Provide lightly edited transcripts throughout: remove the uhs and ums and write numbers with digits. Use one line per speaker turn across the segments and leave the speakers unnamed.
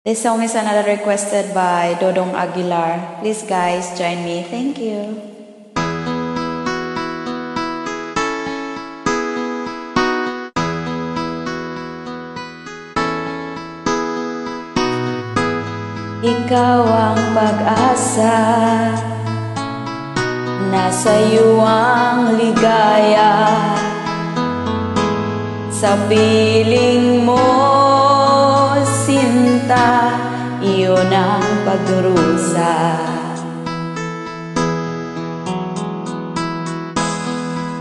This song is another requested by Dodong Aguilar. Please guys, join me. Thank you. Ikaw ang pag-asa, nasa iyo ang ligaya. Sa piling mo, sinta, iyon ang pagdurusa.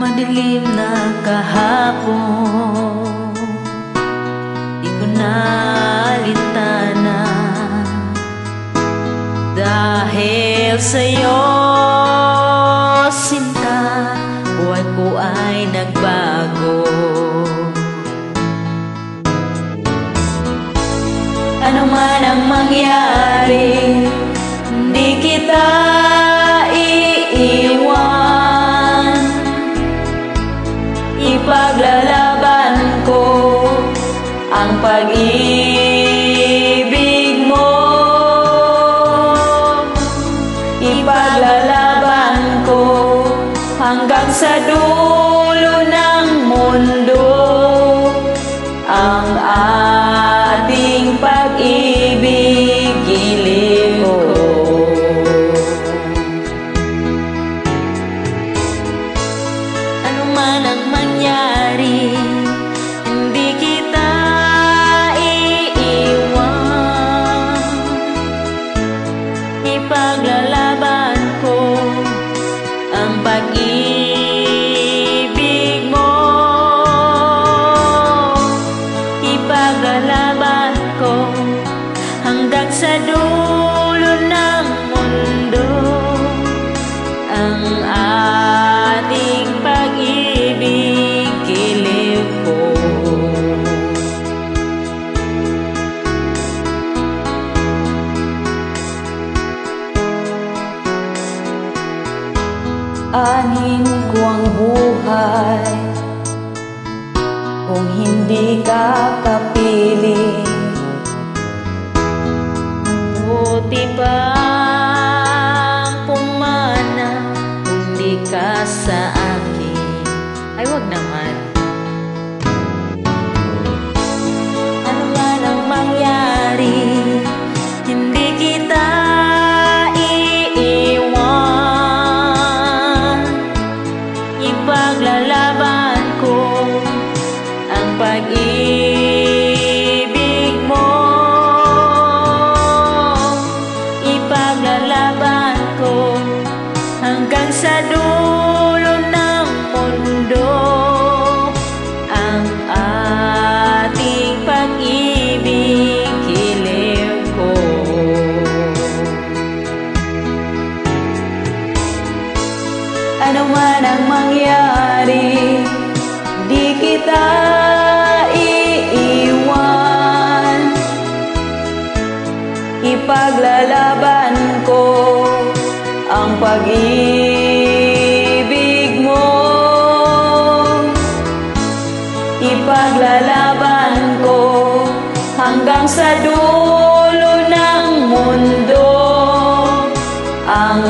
Madilim na kahapon, di ko na alintana. Dahil sa'yo, sinta, buhay ko ay nagbago.
Ano man ang mangyari, hindi kita iiwan. Ipaglalaban ko ang pag-ibig mo. Ipaglalaban ko hanggang sa dulo ng mundo ang ating pag-ibig, giliw ko.
Ano man ang mangyari, hindi kita iiwan. Ipaglalaban ko ang pag-ibig mo. Ipaglalaban ko hanggang sa dulo ng mundo ang ating pag-ibig, giliw ko.
Anin ko ang buhay kung hindi ka kapiling.
Buti pang pumana kung di ka sa akin. Ay, wag naman. Ano man ang mangyari, hindi kita iiwan. Ipaglalaban ko ang pag-ibig mo. Ipaglalaban ko hanggang sa dulo ng mundo ang ating pag-ibig, giliw ko.
Ano man ang mangyari, di kita iiwan. Ipaglalaban ko ang pag-ibig mo. Ipaglalaban ko hanggang sa dulo ng mundo ang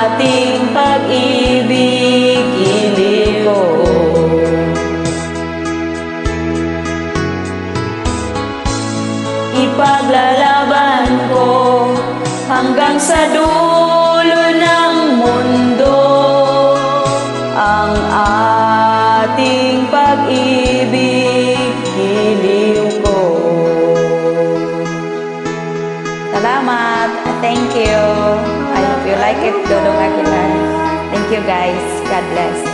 ating pag-ibig, giliw ko. Ipaglalaban ko hanggang sa dulo ng mundo ang ating pag-ibig, giliw ko. Salamat. Thank you. I hope you like it, Dodong Aguilar. Thank you guys. God bless.